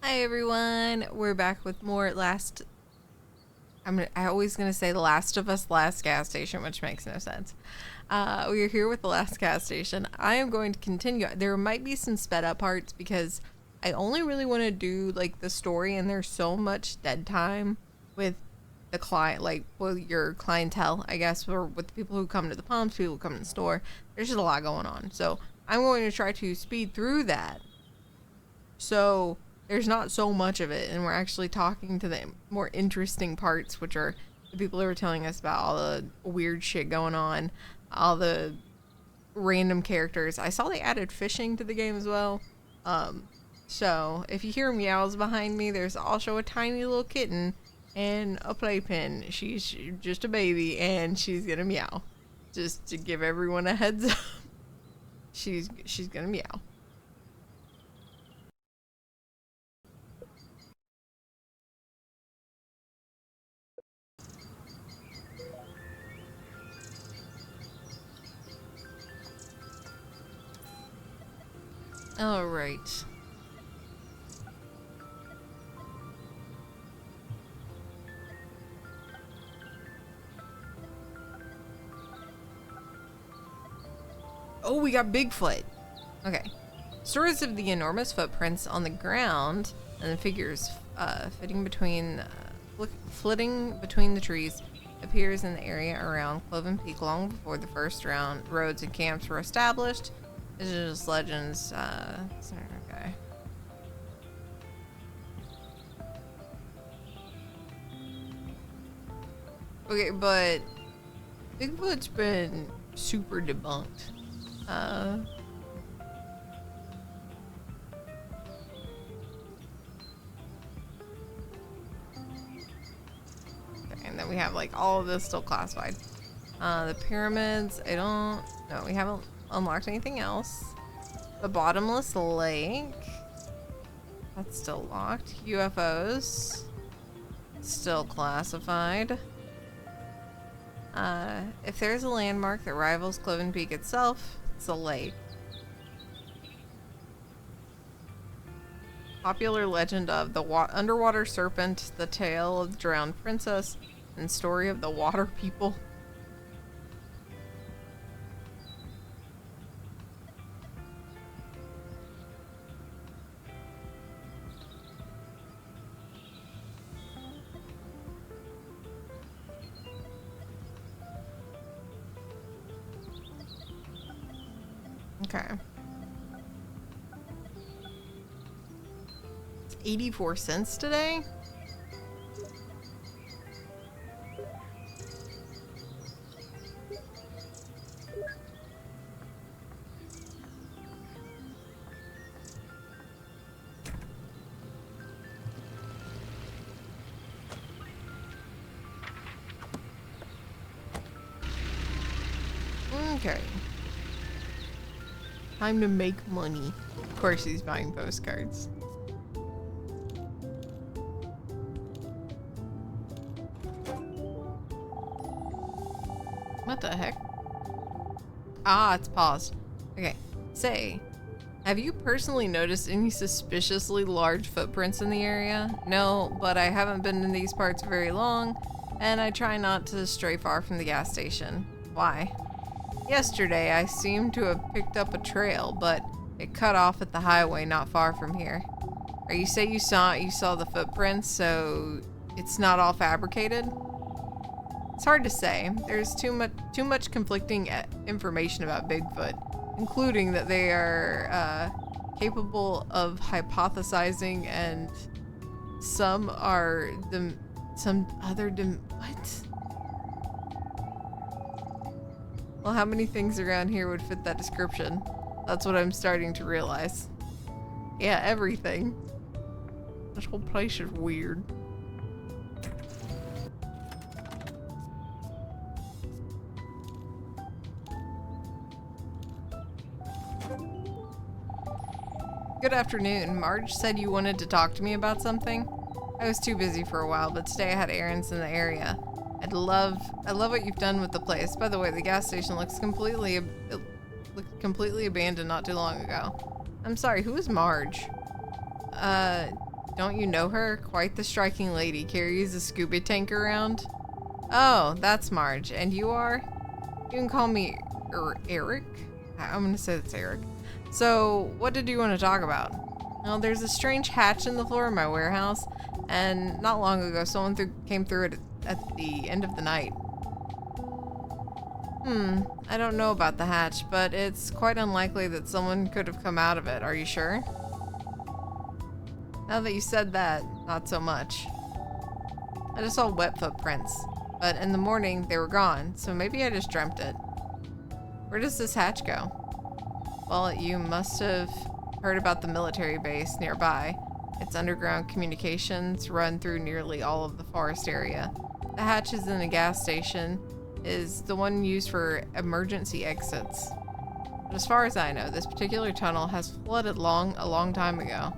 Hi everyone, we're back with more I always gonna say The Last of Us Last Gas Station, which makes no sense. We are here with The Last Gas Station. I am going to continue. There might be some sped up parts because I only really want to do like the story, and there's so much dead time with the client, like with your clientele, I guess, or with the people who come to the pumps, people who come to the store. There's just a lot going on, so I'm going to try to speed through that. So there's not so much of it, and we're actually talking to the more interesting parts, which are the people who are telling us about all the weird shit going on, all the random characters. I saw they added fishing to the game as well. So if you hear meows behind me, there's also a tiny little kitten and a playpen. She's just a baby, and she's gonna meow. Just to give everyone a heads up, she's gonna meow. All right. Oh, we got Bigfoot. Okay. Stories of the enormous footprints on the ground and the figures flitting between the trees appears in the area around Cloven Peak long before the first roads and camps were established. This is just legends. Okay. Okay, but Bigfoot's been super debunked. Okay, and then we have like all of this still classified. The pyramids, no, we haven't unlocked anything else. The bottomless lake, that's still locked. UFOs, still classified. If there's a landmark that rivals Cloven Peak itself, it's a lake. Popular legend of the underwater serpent, the tale of the drowned princess, and story of the water people. Okay. It's 84 cents today? Okay. Time to make money. Of course he's buying postcards. What the heck? Ah, it's paused. Okay. Say, have you personally noticed any suspiciously large footprints in the area? No, but I haven't been in these parts very long, and I try not to stray far from the gas station. Why? Yesterday, I seemed to have picked up a trail, but it cut off at the highway not far from here. Or you say you saw the footprints, so it's not all fabricated? It's hard to say. There's too much conflicting information about Bigfoot, including that they are capable of hypothesizing, and some are what? Well, how many things around here would fit that description? That's what I'm starting to realize. Yeah, everything. This whole place is weird. Good afternoon. Marge said you wanted to talk to me about something. I was too busy for a while, but today I had errands in the area. I love what you've done with the place. By the way, the gas station looks completely abandoned not too long ago. I'm sorry, who is Marge? don't you know her? Quite the striking lady. Carries a scuba tank around. Oh, that's Marge. And you are? You can call me Eric? I'm gonna say that's Eric. So, what did you want to talk about? Well, there's a strange hatch in the floor of my warehouse, and not long ago someone came through it at the end of the night. I don't know about the hatch, but it's quite unlikely that someone could have come out of it. Are you sure? Now that you said that, not so much. I just saw wet footprints, but in the morning they were gone, so maybe I just dreamt it. Where does this hatch go? Well, you must have heard about the military base nearby. Its underground communications run through nearly all of the forest area. The hatch is in a gas station, is the one used for emergency exits. But as far as I know, this particular tunnel has flooded a long time ago.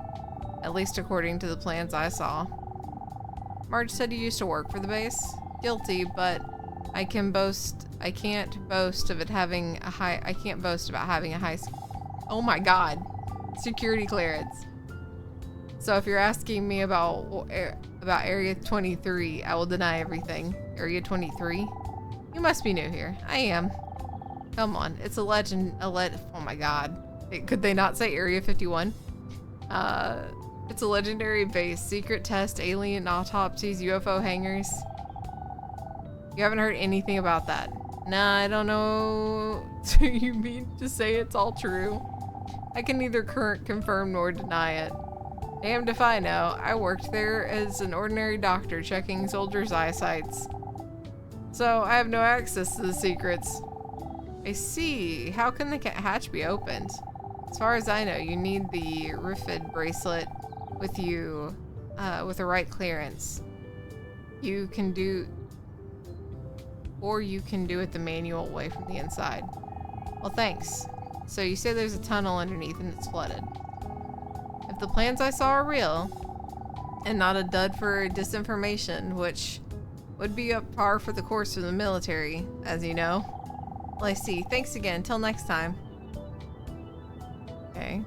At least according to the plans I saw. Marge said you used to work for the base. Guilty, but I can't boast about having a high oh my god, security clearance. So if you're asking me about Area 23, I will deny everything. Area 23? You must be new here. I am. Come on, it's a legend. Oh my god. Could they not say Area 51? It's a legendary base. Secret test, alien autopsies, UFO hangars. You haven't heard anything about that? Nah, I don't know. Do you mean to say it's all true? I can neither confirm nor deny it. Damned if I know. I worked there as an ordinary doctor checking soldiers' eyesights. So I have no access to the secrets. I see. How can the hatch be opened? As far as I know, you need the Rifid bracelet with you, with the right clearance. You can do it the manual way from the inside. Well, thanks. So you say there's a tunnel underneath and it's flooded. If the plans I saw are real, and not a dud for disinformation, which would be up par for the course of the military, as you know. Well, I see. Thanks again. Till next time. Okay.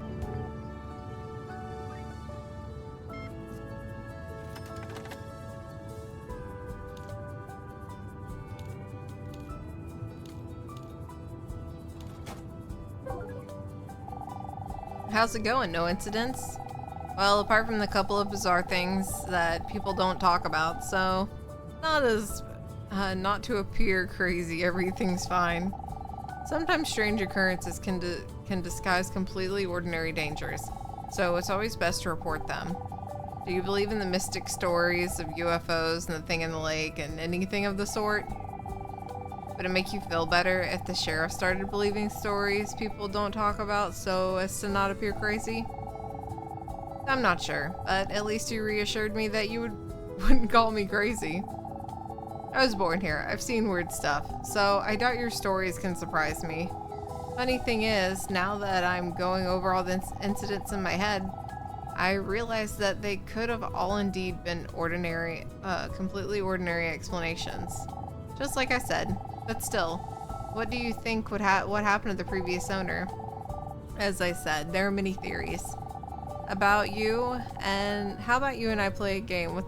How's it going? No incidents? Well, apart from the couple of bizarre things that people don't talk about, so not to appear crazy, everything's fine. Sometimes strange occurrences can disguise completely ordinary dangers, so it's always best to report them. Do you believe in the mystic stories of UFOs and the thing in the lake and anything of the sort? Would it make you feel better if the sheriff started believing stories people don't talk about so as to not appear crazy? I'm not sure, but at least you reassured me that you wouldn't call me crazy. I was born here. I've seen weird stuff, so I doubt your stories can surprise me. Funny thing is, now that I'm going over all the incidents in my head, I realize that they could have all indeed been ordinary, completely ordinary explanations. Just like I said. But still, what do you think what happened to the previous owner? As I said, there are many theories about you, and how about you and I play a game with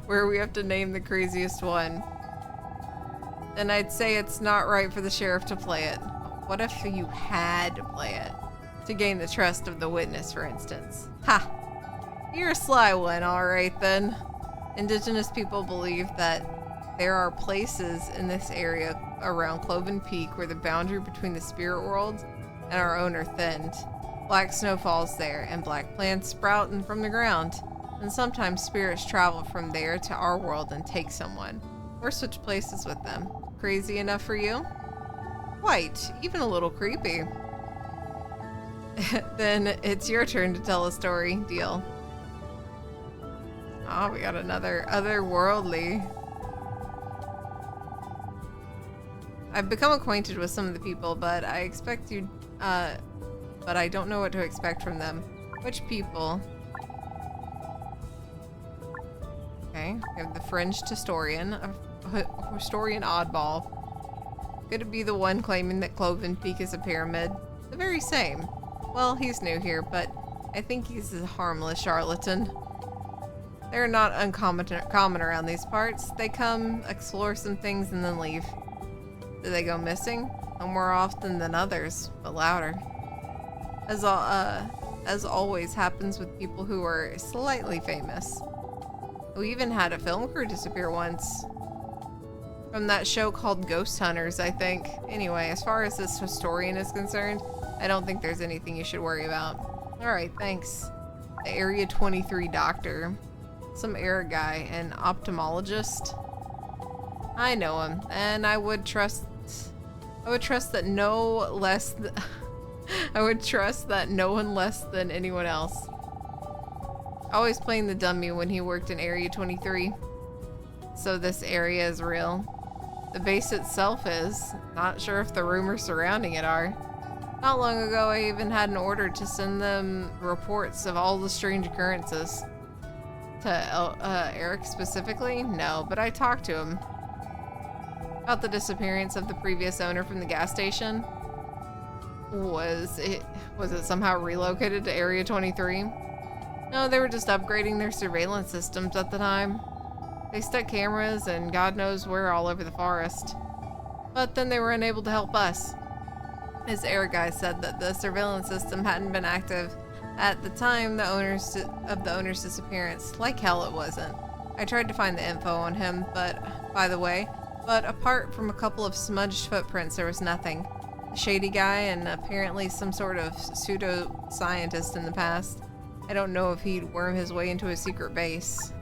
where we have to name the craziest one? And I'd say it's not right for the sheriff to play it. What if you had to play it? To gain the trust of the witness, for instance. Ha! You're a sly one, alright then. Indigenous people believe that there are places in this area around Cloven Peak where the boundary between the spirit world and our own are thinned. Black snow falls there, and black plants sprout from the ground. And sometimes spirits travel from there to our world and take someone, or switch places with them. Crazy enough for you? Quite, even a little creepy. Then it's your turn to tell a story. Deal. Oh, we got another otherworldly. I've become acquainted with some of the people, but I expect you, but I don't know what to expect from them. Which people? Okay, we have the fringed historian, a historian oddball. Could it be the one claiming that Cloven Peak is a pyramid? The very same. Well, he's new here, but I think he's a harmless charlatan. They're not common around these parts. They come, explore some things, and then leave. Do they go missing? No more often than others, but louder. As always happens with people who are slightly famous. We even had a film crew disappear once. From that show called Ghost Hunters, I think. Anyway, as far as this historian is concerned, I don't think there's anything you should worry about. Alright, thanks. The Area 23 doctor. Some air guy, an ophthalmologist. I know him, and I would trust that no less I would trust that no one less than anyone else. Always playing the dummy when he worked in Area 23. So this area is real. The base itself is. Not sure if the rumors surrounding it are. Not long ago, I even had an order to send them reports of all the strange occurrences. To Eric specifically? No, but I talked to him. About the disappearance of the previous owner from the gas station. Was it somehow relocated to Area 23? No, they were just upgrading their surveillance systems at the time. They stuck cameras and God knows where all over the forest. But then they were unable to help us. His air guy said that the surveillance system hadn't been active at the time of the owner's disappearance. Like hell it wasn't. I tried to find the info on him, but apart from a couple of smudged footprints, there was nothing. A shady guy and apparently some sort of pseudo-scientist in the past. I don't know if he'd worm his way into a secret base.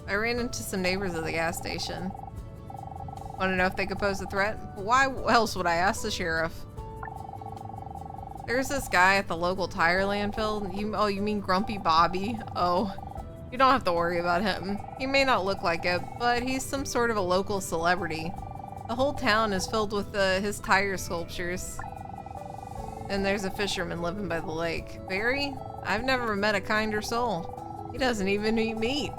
I ran into some neighbors at the gas station. Want to know if they could pose a threat? Why else would I ask the sheriff? There's this guy at the local tire landfill. You mean Grumpy Bobby? Oh, you don't have to worry about him. He may not look like it, but he's some sort of a local celebrity. The whole town is filled with his tire sculptures. And there's a fisherman living by the lake. Barry? I've never met a kinder soul. He doesn't even eat meat.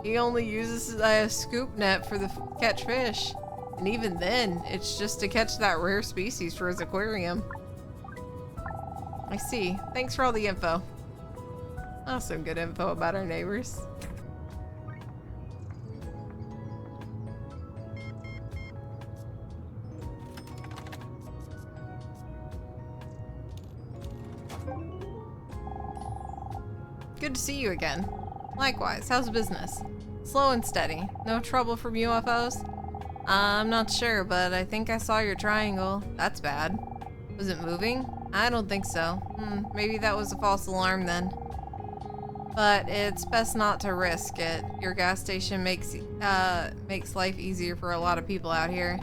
He only uses a scoop net for the catch fish. And even then, it's just to catch that rare species for his aquarium. I see. Thanks for all the info. Oh, some good info about our neighbors. Good to see you again. Likewise, how's business? Slow and steady. No trouble from UFOs? I'm not sure, but I think I saw your triangle. That's bad. Was it moving? I don't think so. Maybe that was a false alarm then. But it's best not to risk it. Your gas station makes life easier for a lot of people out here.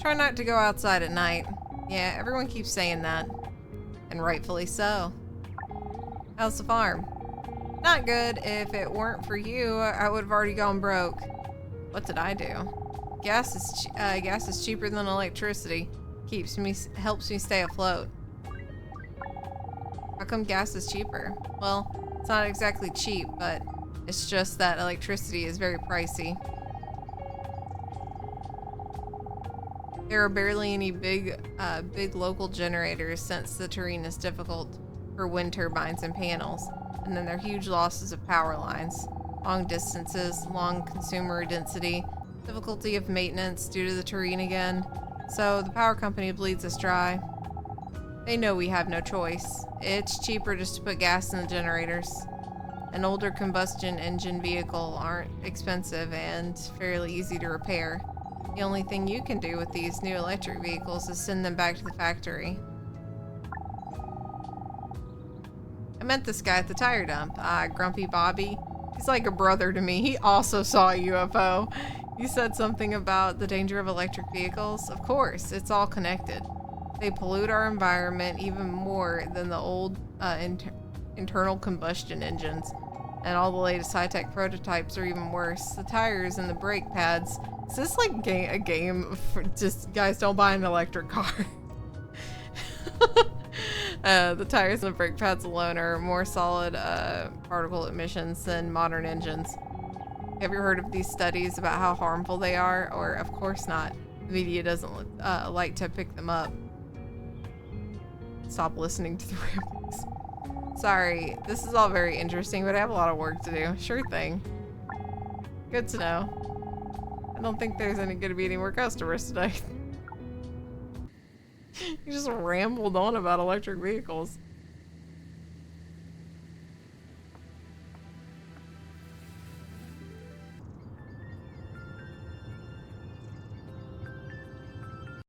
Try not to go outside at night. Yeah, everyone keeps saying that. And rightfully so. How's the farm? Not good. If it weren't for you, I would have already gone broke. What did I do? Gas is cheaper than electricity. Helps me stay afloat. How come gas is cheaper? Well, it's not exactly cheap, but it's just that electricity is very pricey. There are barely any big local generators since the terrain is difficult for wind turbines and panels. And then there are huge losses of power lines, long distances, long consumer density, difficulty of maintenance due to the terrain again. So the power company bleeds us dry. They know we have no choice. It's cheaper just to put gas in the generators. An older combustion engine vehicle aren't expensive and fairly easy to repair. The only thing you can do with these new electric vehicles is send them back to the factory. I met this guy at the tire dump, Grumpy Bobby. He's like a brother to me. He also saw a UFO. You said something about the danger of electric vehicles. Of course, it's all connected. They pollute our environment even more than the old internal combustion engines. And all the latest high-tech prototypes are even worse. The tires and the brake pads. Is this like a game for just guys don't buy an electric car? The tires and the brake pads alone are more solid particle emissions than modern engines. Have you heard of these studies about how harmful they are? Or, of course not. The media doesn't like to pick them up. stop listening to the ramblings. Sorry, this is all very interesting, but I have a lot of work to do. Sure thing. Good to know. I don't think there's going to be any more customers tonight. You just rambled on about electric vehicles.